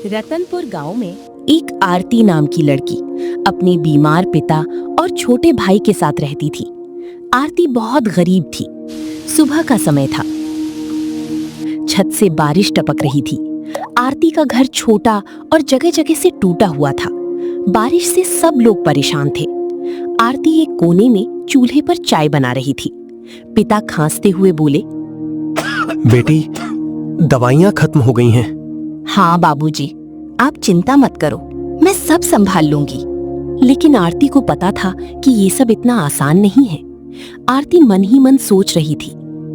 रतनपुर गांव में एक आरती नाम की लड़की अपने बीमार पिता और छोटे भाई के साथ रहती थी। आरती बहुत गरीब थी। सुबह का समय था। छत से बारिश टपक रही थी। आरती का घर छोटा और जगह जगह से टूटा हुआ था। बारिश से सब लोग परेशान थे। आरती एक कोने में चूल्हे पर चाय बना रही थी। पिता खांसते हुए बोले, बेटी, दवाइयाँ खत्म हो गई हैं। हाँ बाबूजी, आप चिंता मत करो, मैं सब संभाल लूंगी। लेकिन आरती को पता था कि ये सब इतना आसान नहीं है। आरती मन ही मन सोच रही थी।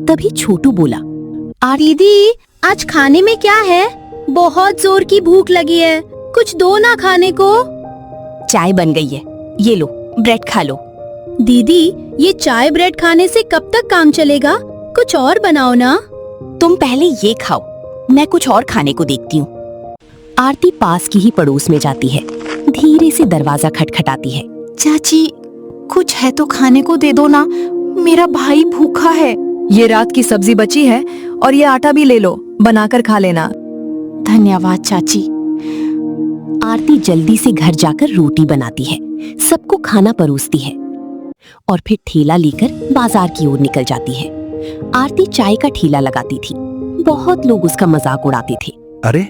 तभी छोटू बोला, दीदी, आज खाने में क्या है? बहुत जोर की भूख लगी है, कुछ दो ना खाने को। चाय बन गई है, ये लो, ब्रेड खा लो। दीदी, ये चाय ब्रेड खाने से कब तक काम चलेगा? कुछ और बनाओ ना। तुम पहले ये खाओ, मैं कुछ और खाने को देखती हूँ। आरती पास की ही पड़ोस में जाती है। धीरे से दरवाजा खटखटाती है। चाची, कुछ है तो खाने को दे दो ना, मेरा भाई भूखा है। ये रात की सब्जी बची है और ये आटा भी ले लो, बनाकर खा लेना। धन्यवाद चाची। आरती जल्दी से घर जाकर रोटी बनाती है, सबको खाना परोसती है और फिर ठेला लेकर बाजार की ओर निकल जाती है। आरती चाय का ठेला लगाती थी। बहुत लोग उसका मजाक उड़ाते थे। अरे,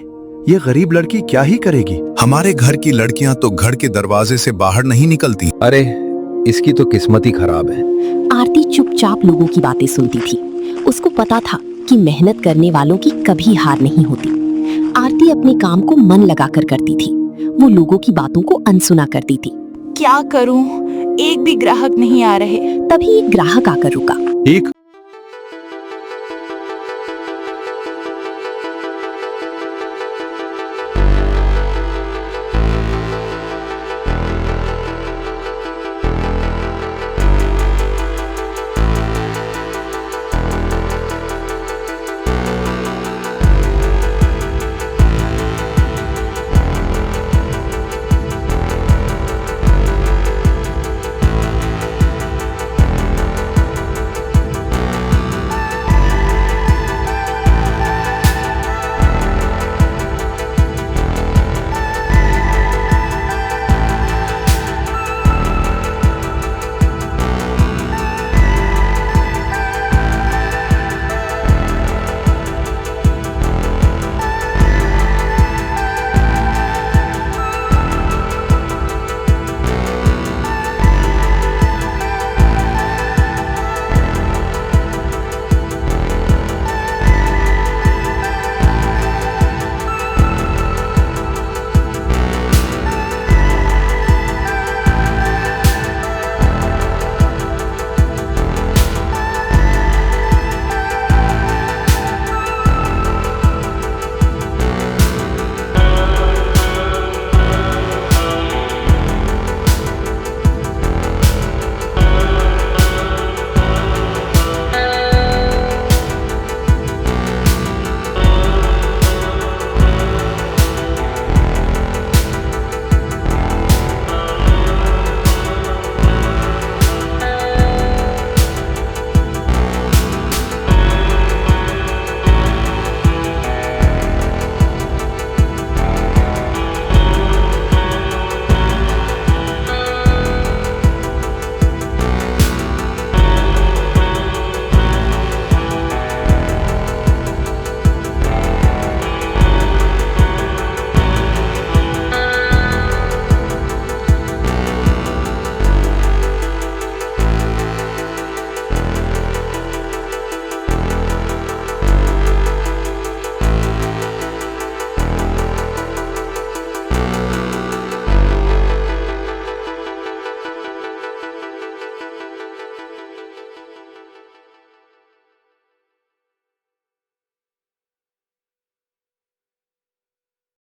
ये गरीब लड़की क्या ही करेगी? हमारे घर की लड़कियां तो घर के दरवाजे से बाहर नहीं निकलती। अरे, इसकी तो किस्मत ही खराब है। आरती चुपचाप लोगों की बातें सुनती थी। उसको पता था कि मेहनत करने वालों की कभी हार नहीं होती। आरती अपने काम को मन लगाकर करती थी। वो लोगों की बातों को अनसुना करती थी। क्या करूं? एक भी ग्राहक नहीं आ रहे। तभी एक ग्राहक आकर रुका। एक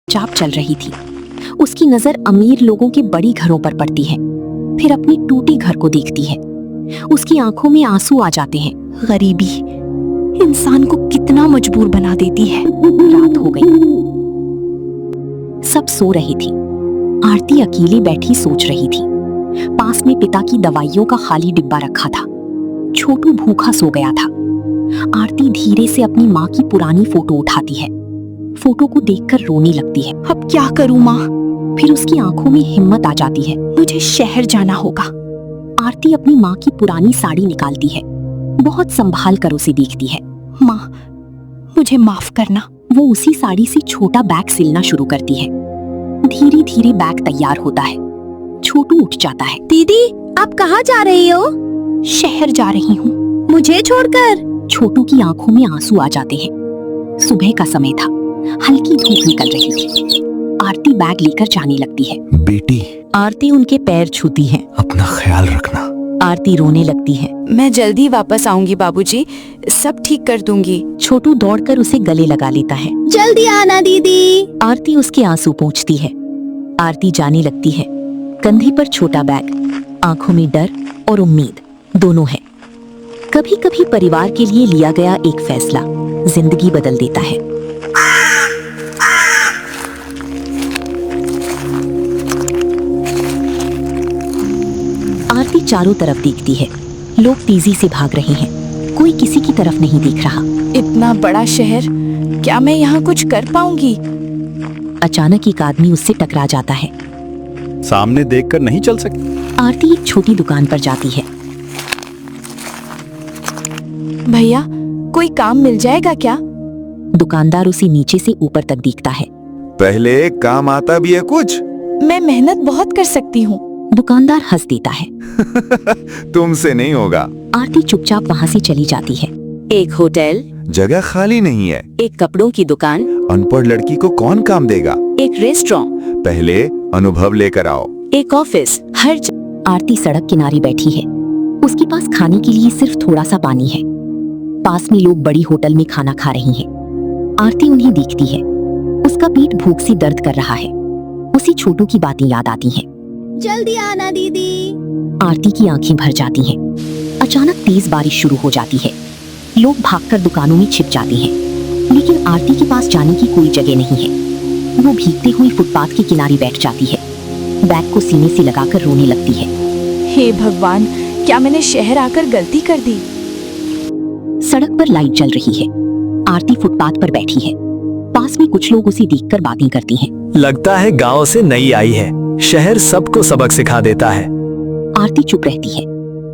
चाप चल रही थी। उसकी नजर अमीर लोगों के बड़ी घरों पर पड़ती है, फिर अपनी टूटी घर को देखती है। उसकी आंखों में आंसू आ जाते हैं। गरीबी इंसान को कितना मजबूर बना देती है। रात हो गई। सब सो रही थी। आरती अकेली बैठी सोच रही थी। पास में पिता की दवाइयों का खाली डिब्बा रखा था। छोटू भूखा सो गया था। आरती धीरे से अपनी माँ की पुरानी फोटो उठाती है। फोटो को देखकर रोने लगती है। अब क्या करूँ माँ? फिर उसकी आंखों में हिम्मत आ जाती है। मुझे शहर जाना होगा। आरती अपनी माँ की पुरानी साड़ी निकालती है, बहुत संभाल कर उसे देखती है। माँ, मुझे माफ करना। वो उसी साड़ी से छोटा बैग सिलना शुरू करती है। धीरे धीरे बैग तैयार होता है। छोटू उठ जाता है। दीदी, आप कहाँ जा रही हो? शहर जा रही हूँ। मुझे छोड़कर? छोटू की आंखों में आंसू आ जाते हैं। सुबह का समय था, हल्की धूप निकल रही थी। आरती बैग लेकर जाने लगती है। बेटी, आरती उनके पैर छूती है। अपना ख्याल रखना। आरती रोने लगती है। मैं जल्दी वापस आऊंगी बाबूजी, सब ठीक कर दूंगी। छोटू दौड़कर उसे गले लगा लेता है। जल्दी आना दीदी। आरती उसके आंसू पोंछती है। आरती जाने लगती है। कंधे पर छोटा बैग, आंखों में डर और उम्मीद दोनों है। कभी कभी परिवार के लिए लिया गया एक फैसला जिंदगी बदल देता है। आरती चारों तरफ देखती है। लोग तेजी से भाग रहे हैं, कोई किसी की तरफ नहीं देख रहा। इतना बड़ा शहर, क्या मैं यहाँ कुछ कर पाऊंगी? अचानक एक आदमी उससे टकरा जाता है। सामने देखकर नहीं चल सकती? आरती एक छोटी दुकान पर जाती है। भैया, कोई काम मिल जाएगा क्या? दुकानदार उसे नीचे से ऊपर तक देखता है। पहले काम आता भी है कुछ? मैं मेहनत बहुत कर सकती हूँ। दुकानदार हंस देता है। तुमसे नहीं होगा। आरती चुपचाप वहाँ से चली जाती है। एक होटल, जगह खाली नहीं है। एक कपड़ों की दुकान, अनपढ़ लड़की को कौन काम देगा? एक रेस्टोरेंट, पहले अनुभव लेकर आओ। एक ऑफिस, हर आरती सड़क किनारे बैठी है। उसके पास खाने के लिए सिर्फ थोड़ा सा पानी है। पास में लोग बड़ी होटल में खाना खा रही हैं। आरती उन्हें देखती है। उसका पेट भूख से दर्द कर रहा है। उसे छोटू की बातें याद आती हैं। जल्दी आना दीदी। आरती की आंखें भर जाती हैं। अचानक तेज बारिश शुरू हो जाती है। लोग भागकर दुकानों में छिप जाते हैं, लेकिन आरती के पास जाने की कोई जगह नहीं है। वो भीगते हुए फुटपाथ के किनारे बैठ जाती है। बैग को सीने से लगाकर रोने लगती है। हे भगवान, क्या मैंने शहर आकर गलती कर दी? सड़क पर लाइट जल रही है। आरती फुटपाथ पर बैठी है। पास में कुछ लोग उसे देखकर बातें करती हैं। लगता है गांव से नई आई है। शहर सबको सबक सिखा देता है। आरती चुप रहती है।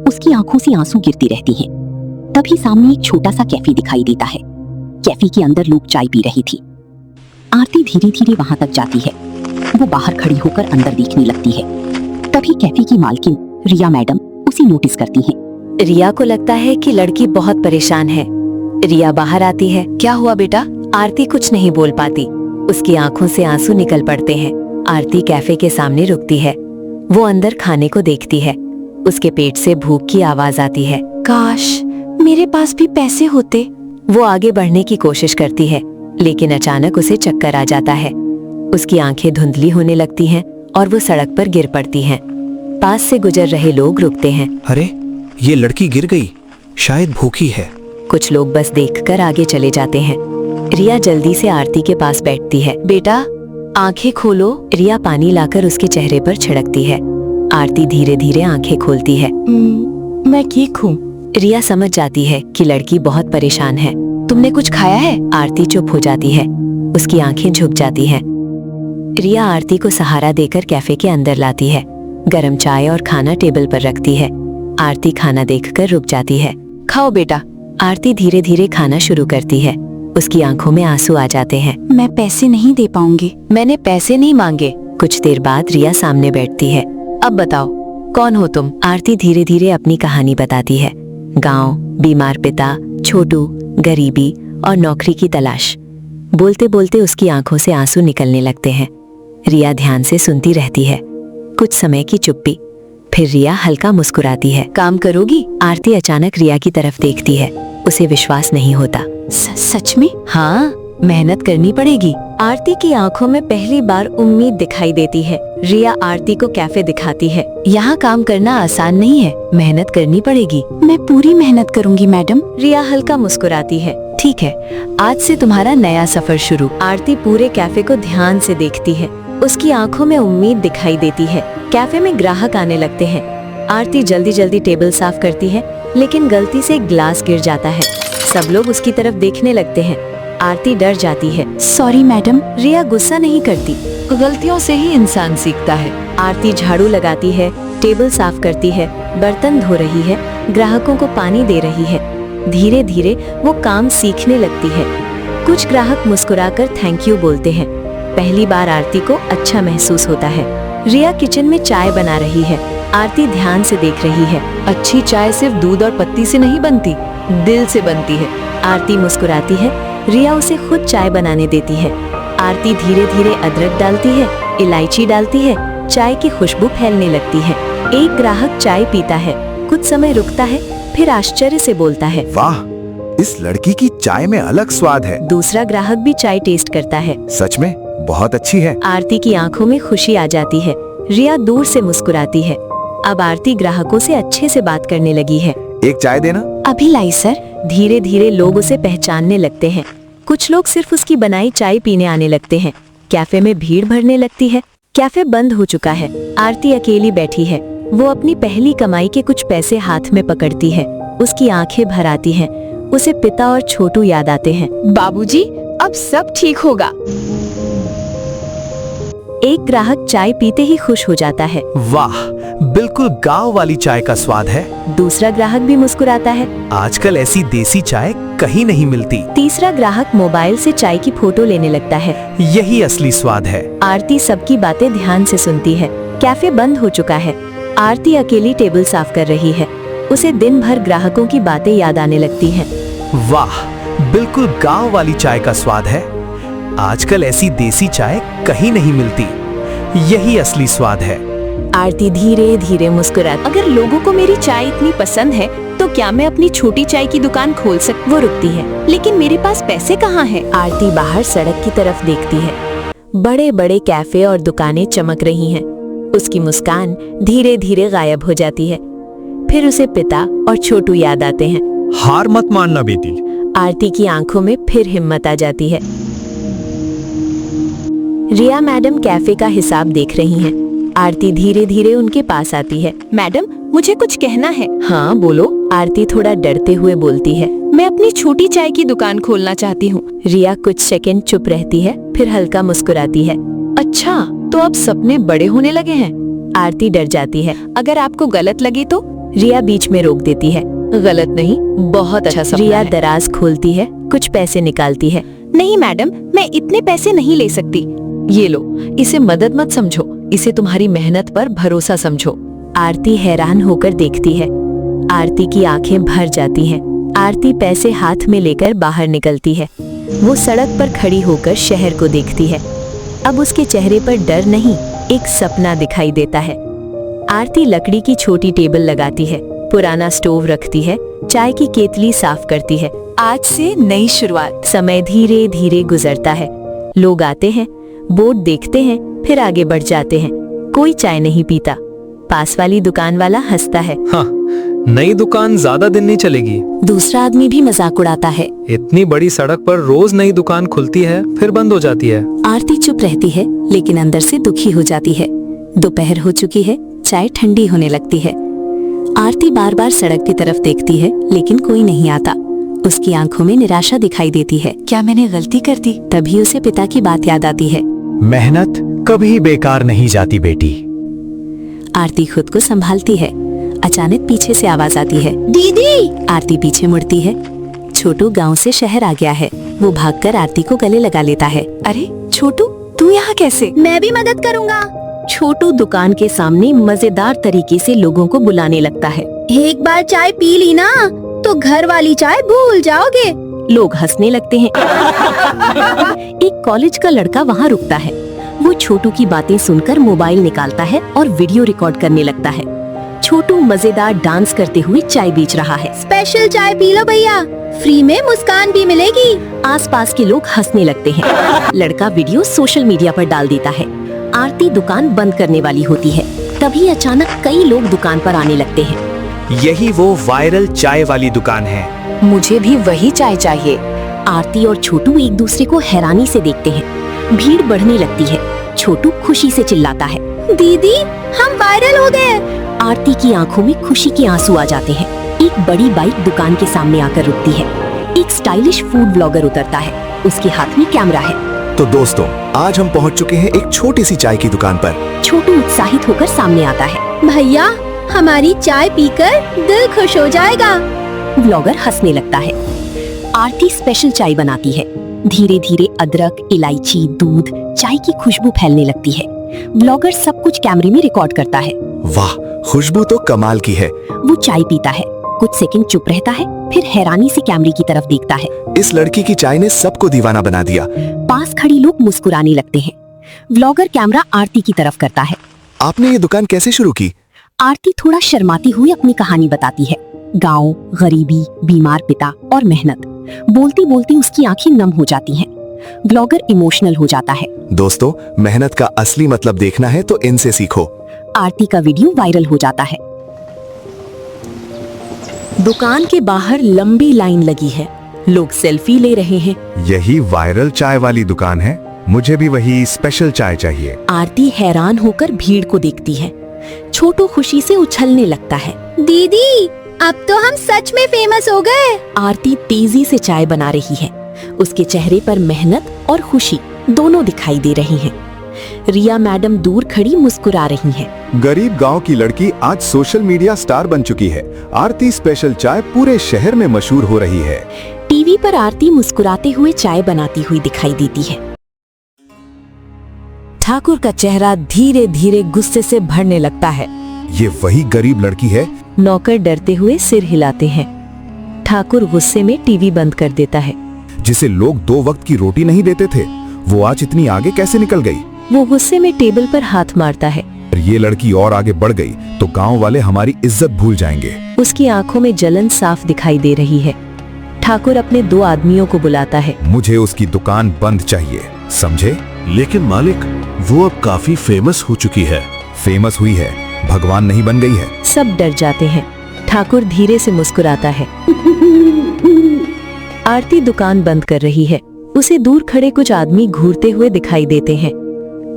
उसकी आंखों से आंसू गिरती रहती हैं। तभी सामने एक छोटा सा कैफे दिखाई देता है। कैफे के अंदर लोग चाय पी रही थी। आरती धीरे धीरे वहां तक जाती है। वो बाहर खड़ी होकर अंदर देखने लगती है। तभी कैफे की मालकिन रिया मैडम उसे नोटिस करती हैं। रिया को लगता है कि लड़की बहुत परेशान है। रिया बाहर आती है। क्या हुआ बेटा? आरती कुछ नहीं बोल पाती। उसकी आंखों से आंसू निकल पड़ते हैं। आरती कैफे के सामने रुकती है। वो अंदर खाने को देखती है। उसके पेट से भूख की आवाज आती है। काश मेरे पास भी पैसे होते। वो आगे बढ़ने की कोशिश करती है, लेकिन अचानक उसे चक्कर आ जाता है। उसकी आंखें धुंधली होने लगती हैं और वो सड़क पर गिर पड़ती हैं। पास से गुजर रहे लोग रुकते हैं। अरे, ये लड़की गिर गई, शायद भूखी है। कुछ लोग बस देखकर आगे चले जाते हैं। रिया जल्दी से आरती के पास बैठती है। बेटा, आंखें खोलो। रिया पानी लाकर उसके चेहरे पर छिड़कती है। आरती धीरे धीरे आंखें खोलती है। मैं ठीक हूँ। रिया समझ जाती है कि लड़की बहुत परेशान है। तुमने कुछ खाया है? आरती चुप हो जाती है। उसकी आंखें झुक जाती हैं। रिया आरती को सहारा देकर कैफे के अंदर लाती है। गरम चाय और खाना टेबल पर रखती है। आरती खाना देखकर रुक जाती है। खाओ बेटा। आरती धीरे धीरे खाना शुरू करती है। उसकी आंखों में आंसू आ जाते हैं। मैं पैसे नहीं दे पाऊंगी। मैंने पैसे नहीं मांगे। कुछ देर बाद रिया सामने बैठती है। अब बताओ, कौन हो तुम? आरती धीरे धीरे अपनी कहानी बताती है। गांव, बीमार पिता, छोटू, गरीबी और नौकरी की तलाश। बोलते बोलते उसकी आंखों से आंसू निकलने लगते हैं। रिया ध्यान से सुनती रहती है। कुछ समय की चुप्पी, फिर रिया हल्का मुस्कुराती है। काम करोगी? आरती अचानक रिया की तरफ देखती है। उसे विश्वास नहीं होता। सच में? हाँ, मेहनत करनी पड़ेगी। आरती की आंखों में पहली बार उम्मीद दिखाई देती है। रिया आरती को कैफे दिखाती है। यहाँ काम करना आसान नहीं है, मेहनत करनी पड़ेगी। मैं पूरी मेहनत करूंगी मैडम। रिया हल्का मुस्कुराती है। ठीक है, आज से तुम्हारा नया सफर शुरू। आरती पूरे कैफे को ध्यान से देखती है। उसकी आंखों में उम्मीद दिखाई देती है। कैफे में ग्राहक आने लगते हैं। आरती जल्दी जल्दी टेबल साफ करती है, लेकिन गलती से एक ग्लास गिर जाता है। सब लोग उसकी तरफ देखने लगते हैं। आरती डर जाती है। Sorry madam. रिया गुस्सा नहीं करती। गलतियों से ही इंसान सीखता है। आरती झाड़ू लगाती है, टेबल साफ करती है, बर्तन धो रही है, ग्राहकों को पानी दे रही है। धीरे धीरे वो काम सीखने लगती है। कुछ ग्राहक मुस्कुराकर थैंक यू बोलते हैं। पहली बार आरती को अच्छा महसूस होता है। रिया किचन में चाय बना रही है। आरती ध्यान से देख रही है। अच्छी चाय सिर्फ दूध और पत्ती से नहीं बनती, दिल से बनती है। आरती मुस्कुराती है। रिया उसे खुद चाय बनाने देती है। आरती धीरे धीरे अदरक डालती है, इलायची डालती है। चाय की खुशबू फैलने लगती है। एक ग्राहक चाय पीता है, कुछ समय रुकता है, फिर आश्चर्य से बोलता है, वाह, इस लड़की की चाय में अलग स्वाद है। दूसरा ग्राहक भी चाय टेस्ट करता है। सच में बहुत अच्छी है। आरती की आंखों में खुशी आ जाती है। रिया दूर से मुस्कुराती है। अब आरती ग्राहकों से अच्छे से बात करने लगी है। एक चाय देना। अभी लाई सर। धीरे धीरे लोग उसे पहचानने लगते हैं। कुछ लोग सिर्फ उसकी बनाई चाय पीने आने लगते हैं। कैफे में भीड़ भरने लगती है। कैफे बंद हो चुका है। आरती अकेली बैठी है। वो अपनी पहली कमाई के कुछ पैसे हाथ में पकड़ती है। उसकी आंखें भर आती हैं। उसे पिता और छोटू याद आते हैं। बाबूजी, अब सब ठीक होगा। एक ग्राहक चाय पीते ही खुश हो जाता है। वाह, बिल्कुल गांव वाली चाय का स्वाद है। दूसरा ग्राहक भी मुस्कुराता है। आजकल ऐसी देसी चाय कहीं नहीं मिलती। तीसरा ग्राहक मोबाइल से चाय की फोटो लेने लगता है। यही असली स्वाद है। आरती सबकी बातें ध्यान से सुनती है। कैफे बंद हो चुका है। आरती अकेली टेबल साफ कर रही है। उसे दिन भर ग्राहकों की बातें याद आने लगती हैं। वाह, बिल्कुल गांव वाली चाय का स्वाद है। आजकल ऐसी देसी चाय कहीं नहीं मिलती। यही असली स्वाद है। आरती धीरे धीरे मुस्कुराती। अगर लोगों को मेरी चाय इतनी पसंद है तो क्या मैं अपनी छोटी चाय की दुकान खोल सकती? वो रुकती है। लेकिन मेरे पास पैसे कहाँ हैं? आरती बाहर सड़क की तरफ देखती है। बड़े बड़े कैफे और दुकानें चमक रही हैं। उसकी मुस्कान धीरे धीरे गायब हो जाती है। फिर उसे पिता और छोटू याद आते हैं। हार मत मानना बेटी। आरती की आंखों में फिर हिम्मत आ जाती है। रिया मैडम कैफे का हिसाब देख रही हैं। आरती धीरे धीरे उनके पास आती है। मैडम, मुझे कुछ कहना है। हाँ बोलो। आरती थोड़ा डरते हुए बोलती है। मैं अपनी छोटी चाय की दुकान खोलना चाहती हूँ। रिया कुछ सेकंड चुप रहती है, फिर हल्का मुस्कुराती है। अच्छा, तो अब सपने बड़े होने लगे हैं। आरती डर जाती है। अगर आपको गलत लगे तो? रिया बीच में रोक देती है। गलत नहीं, बहुत अच्छा सपना रिया है। दराज खोलती है, कुछ पैसे निकालती है। नहीं मैडम, मैं इतने पैसे नहीं ले सकती। ये लो, इसे मदद मत समझो, इसे तुम्हारी मेहनत पर भरोसा समझो। आरती हैरान होकर देखती है। आरती की आंखें भर जाती हैं। आरती पैसे हाथ में लेकर बाहर निकलती है। वो सड़क पर खड़ी होकर शहर को देखती है। अब उसके चेहरे पर डर नहीं, एक सपना दिखाई देता है। आरती लकड़ी की छोटी टेबल लगाती है, पुराना स्टोव रखती है, चाय की केतली साफ करती है। आज से नई शुरुआत। समय धीरे धीरे गुजरता है। लोग आते हैं, बोर्ड देखते हैं, फिर आगे बढ़ जाते हैं। कोई चाय नहीं पीता। पास वाली दुकान वाला हंसता है। हाँ, नई दुकान ज्यादा दिन नहीं चलेगी। दूसरा आदमी भी मजाक उड़ाता है। इतनी बड़ी सड़क पर रोज नई दुकान खुलती है, फिर बंद हो जाती है। आरती चुप रहती है, लेकिन अंदर से दुखी हो जाती है। दोपहर हो चुकी है, चाय ठंडी होने लगती है। आरती बार बार सड़क की तरफ देखती है, लेकिन कोई नहीं आता। उसकी आंखों में निराशा दिखाई देती है। क्या मैंने गलती कर दी? तभी उसे पिता की बात याद आती है। मेहनत कभी बेकार नहीं जाती बेटी। आरती खुद को संभालती है। अचानक पीछे से आवाज आती है। दीदी! आरती पीछे मुड़ती है। छोटू गांव से शहर आ गया है। वो भागकर आरती को गले लगा लेता है। अरे छोटू, तू यहाँ कैसे? मैं भी मदद करूँगा। छोटू दुकान के सामने मजेदार तरीके से लोगों को बुलाने लगता है। एक बार चाय पी ली ना तो घर वाली चाय भूल जाओगे। लोग हंसने लगते हैं। एक कॉलेज का लड़का वहाँ रुकता है। वो छोटू की बातें सुनकर मोबाइल निकालता है और वीडियो रिकॉर्ड करने लगता है। छोटू मजेदार डांस करते हुए चाय बेच रहा है। स्पेशल चाय पी लो भैया, फ्री में मुस्कान भी मिलेगी। आसपास के लोग हंसने लगते हैं। लड़का वीडियो सोशल मीडिया पर डाल देता है। आरती दुकान बंद करने वाली होती है। तभी अचानक कई लोग दुकान पर आने लगते हैं। यही वो वायरल चाय वाली दुकान है। मुझे भी वही चाय चाहिए। आरती और छोटू एक दूसरे को हैरानी से देखते हैं। भीड़ बढ़ने लगती है। छोटू खुशी से चिल्लाता है, दीदी, हम वायरल हो गए। आरती की आंखों में खुशी के आंसू आ जाते हैं। एक बड़ी बाइक दुकान के सामने आकर रुकती है। एक स्टाइलिश फूड ब्लॉगर उतरता है। उसके हाथ में कैमरा है। तो दोस्तों, आज हम पहुंच चुके हैं एक छोटी सी चाय की दुकान पर। छोटू उत्साहित होकर सामने आता है। भैया, हमारी चाय पीकर दिल खुश हो जाएगा। ब्लॉगर हंसने लगता है। आरती स्पेशल चाय बनाती है। धीरे धीरे अदरक, इलायची, दूध, चाय की खुशबू फैलने लगती है। ब्लॉगर सब कुछ कैमरे में रिकॉर्ड करता है। वाह, खुशबू तो कमाल की है। वो चाय पीता है, कुछ सेकंड चुप रहता है, फिर हैरानी से कैमरे की तरफ देखता है। इस लड़की की चाय ने सबको दीवाना बना दिया। पास खड़ी लोग मुस्कुराने लगते हैं। ब्लॉगर कैमरा आरती की तरफ करता है। आपने ये दुकान कैसे शुरू की? आरती थोड़ा शर्माती हुई अपनी कहानी बताती है। गांव, गरीबी, बीमार पिता और मेहनत। बोलती बोलती उसकी आंखें नम हो जाती हैं। ब्लॉगर इमोशनल हो जाता है। दोस्तों, मेहनत का असली मतलब देखना है तो इनसे सीखो। आरती का वीडियो वायरल हो जाता है। दुकान के बाहर लंबी लाइन लगी है। लोग सेल्फी ले रहे हैं। यही वायरल चाय वाली दुकान है। मुझे भी वही स्पेशल चाय चाहिए। आरती हैरान होकर भीड़ को देखती है। छोटू खुशी से उछलने लगता है। दीदी, अब तो हम सच में फेमस हो गए। आरती तेजी से चाय बना रही है। उसके चेहरे पर मेहनत और खुशी दोनों दिखाई दे रही हैं। रिया मैडम दूर खड़ी मुस्कुरा रही हैं। गरीब गांव की लड़की आज सोशल मीडिया स्टार बन चुकी है। आरती स्पेशल चाय पूरे शहर में मशहूर हो रही है। टीवी पर आरती मुस्कुराते हुए चाय बनाती हुई दिखाई देती है। ठाकुर का चेहरा धीरे धीरे गुस्से से भरने लगता है। ये वही गरीब लड़की है। नौकर डरते हुए सिर हिलाते हैं। ठाकुर गुस्से में टीवी बंद कर देता है। जिसे लोग 2 वक्त की रोटी नहीं देते थे, वो आज इतनी आगे कैसे निकल गई? वो गुस्से में टेबल पर हाथ मारता है। अगर ये लड़की और आगे बढ़ गई तो गांव वाले हमारी इज्जत भूल जाएंगे। उसकी आंखों में जलन साफ दिखाई दे रही है। ठाकुर अपने 2 आदमियों को बुलाता है। मुझे उसकी दुकान बंद चाहिए, समझे? लेकिन मालिक, वो अब काफी फेमस हो चुकी है। फेमस हुई है, भगवान नहीं बन गई है। सब डर जाते हैं। ठाकुर धीरे से मुस्कुराता है। आरती दुकान बंद कर रही है। उसे दूर खड़े कुछ आदमी घूरते हुए दिखाई देते हैं।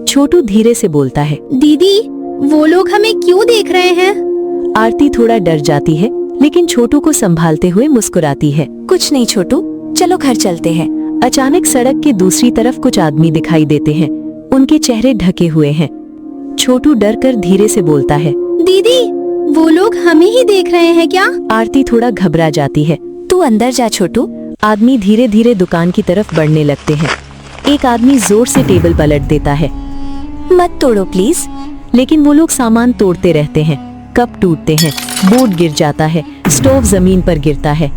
छोटू धीरे से बोलता है। दीदी, वो लोग हमें क्यों देख रहे हैं? आरती थोड़ा डर जाती है, लेकिन छोटू को संभालते हुए मुस्कुराती है। कुछ नहीं छोटू, चलो घर चलते हैं। अचानक सड़क के दूसरी तरफ कुछ आदमी दिखाई देते हैं। उनके चेहरे ढके हुए हैं। छोटू डर कर धीरे से बोलता है। दीदी, वो लोग हमें ही देख रहे हैं क्या? आरती थोड़ा घबरा जाती है। तू अंदर जा छोटू। आदमी धीरे धीरे दुकान की तरफ बढ़ने लगते हैं। एक आदमी जोर से टेबल पलट देता है। मत तोड़ो प्लीज। लेकिन वो लोग सामान तोड़ते रहते हैं। कप टूटते हैं, बोर्ड गिर जाता है, स्टोव जमीन पर गिरता है।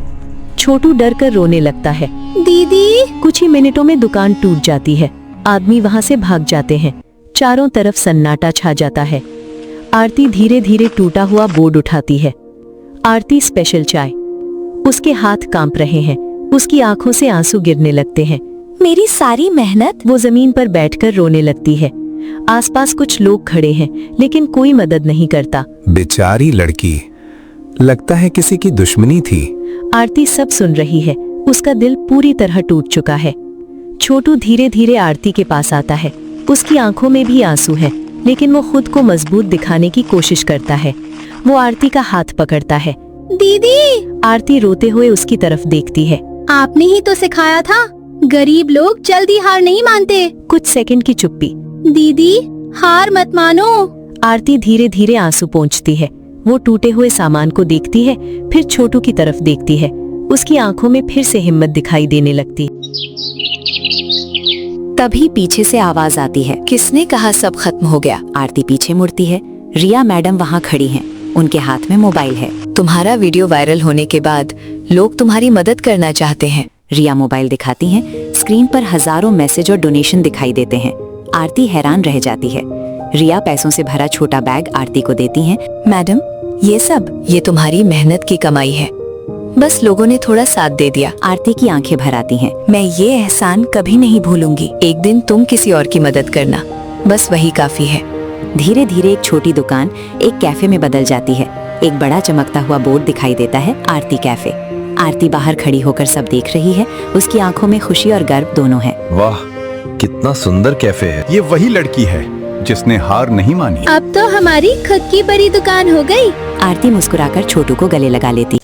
छोटू डर कर रोने लगता है। दीदी, कुछ ही मिनटों में दुकान टूट जाती है। आदमी वहां से भाग जाते हैं। चारों तरफ सन्नाटा छा जाता है। आरती धीरे धीरे टूटा हुआ बोर्ड उठाती है। आरती स्पेशल चाय। उसके हाथ कांप रहे हैं। उसकी आंखों से आंसू गिरने लगते हैं। मेरी सारी मेहनत। वो जमीन पर बैठकर रोने लगती है। आसपास कुछ लोग खड़े हैं, लेकिन कोई मदद नहीं करता। बेचारी लड़की, लगता है किसी की दुश्मनी थी। आरती सब सुन रही है। उसका दिल पूरी तरह टूट चुका है। छोटू धीरे धीरे आरती के पास आता है। उसकी आंखों में भी आंसू हैं, लेकिन वो खुद को मजबूत दिखाने की कोशिश करता है। वो आरती का हाथ पकड़ता है। दीदी, आरती रोते हुए उसकी तरफ देखती है। आपने ही तो सिखाया था, गरीब लोग जल्दी हार नहीं मानते। कुछ सेकंड की चुप्पी। दीदी, हार मत मानो। आरती धीरे धीरे आंसू पोंछती है। वो टूटे हुए सामान को देखती है, फिर छोटू की तरफ देखती है। उसकी आंखों में फिर से हिम्मत दिखाई देने लगती। तभी पीछे से आवाज आती है। किसने कहा सब खत्म हो गया? आरती पीछे मुड़ती है। रिया मैडम वहाँ खड़ी हैं। उनके हाथ में मोबाइल है। तुम्हारा वीडियो वायरल होने के बाद लोग तुम्हारी मदद करना चाहते हैं। रिया मोबाइल दिखाती हैं। स्क्रीन पर हजारों मैसेज और डोनेशन दिखाई देते हैं। आरती हैरान रह जाती है। रिया पैसों से भरा छोटा बैग आरती को देती हैं। मैडम, ये तुम्हारी मेहनत की कमाई है। बस लोगों ने थोड़ा साथ दे दिया। आरती की आंखें भर आती हैं। मैं ये एहसान कभी नहीं भूलूंगी। एक दिन तुम किसी और की मदद करना, बस वही काफी है। धीरे धीरे एक छोटी दुकान एक कैफे में बदल जाती है। एक बड़ा चमकता हुआ बोर्ड दिखाई देता है, आरती कैफे। आरती बाहर खड़ी होकर सब देख रही है। उसकी आंखों में खुशी और गर्व दोनों है। वाह, कितना सुंदर कैफे है। ये वही लड़की है जिसने हार नहीं मानी। अब तो हमारी खुद की बड़ी दुकान हो गई। आरती मुस्कुराकर छोटू को गले लगा लेती।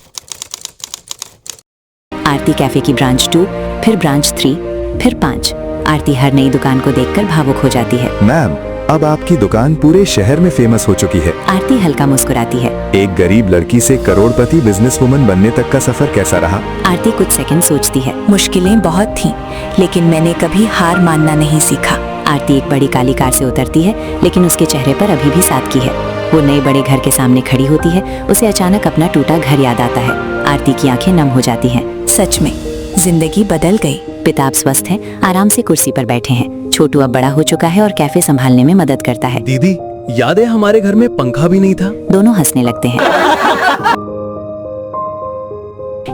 आरती कैफे की ब्रांच 2, फिर ब्रांच 3, फिर 5। आरती हर नई दुकान को देखकर भावुक हो जाती है। मैम, अब आपकी दुकान पूरे शहर में फेमस हो चुकी है। आरती हल्का मुस्कुराती है। एक गरीब लड़की से करोड़पति बिजनेसवुमन बनने तक का सफर कैसा रहा? आरती कुछ सेकंड सोचती है। मुश्किलें बहुत थीं, लेकिन मैंने कभी हार मानना नहीं सीखा। आरती एक बड़ी काली कार से उतरती है, लेकिन उसके चेहरे पर अभी भी सादगी है। वो नए बड़े घर के सामने खड़ी होती है। उसे अचानक अपना टूटा घर याद आता है। आरती की आंखें नम हो जाती हैं। सच में जिंदगी बदल गई। पिता अब स्वस्थ हैं, आराम से कुर्सी पर बैठे हैं। छोटू अब बड़ा हो चुका है और कैफे संभालने में मदद करता है। दीदी, याद है हमारे घर में पंखा भी नहीं था? दोनों हंसने लगते हैं।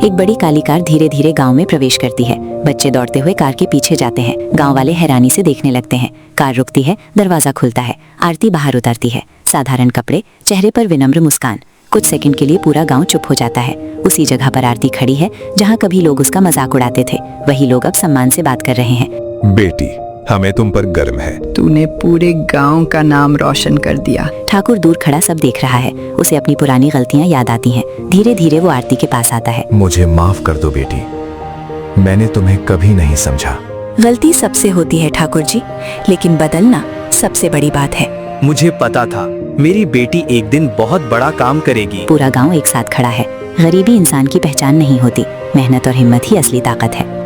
एक बड़ी काली कार धीरे धीरे गांव में प्रवेश करती है। बच्चे दौड़ते हुए कार के पीछे जाते हैं। गांव वाले हैरानी से देखने लगते हैं। कार रुकती है, दरवाजा खुलता है। आरती बाहर उतरती है। साधारण कपड़े, चेहरे पर विनम्र मुस्कान। कुछ सेकंड के लिए पूरा गांव चुप हो जाता है। उसी जगह पर आरती खड़ी है जहां कभी लोग उसका मजाक उड़ाते थे। वही लोग अब सम्मान से बात कर रहे हैं। बेटी, हमें तुम पर गर्व है। तूने पूरे गांव का नाम रोशन कर दिया। ठाकुर दूर खड़ा सब देख रहा है। उसे अपनी पुरानी गलतियां याद आती हैं। धीरे धीरे वो आरती के पास आता है। मुझे माफ कर दो बेटी, मैंने तुम्हें कभी नहीं समझा। गलती सबसे होती है ठाकुर जी, लेकिन बदलना सबसे बड़ी बात है। मुझे पता था मेरी बेटी एक दिन बहुत बड़ा काम करेगी। पूरा गांव एक साथ खड़ा है। गरीबी इंसान की पहचान नहीं होती, मेहनत और हिम्मत ही असली ताकत है।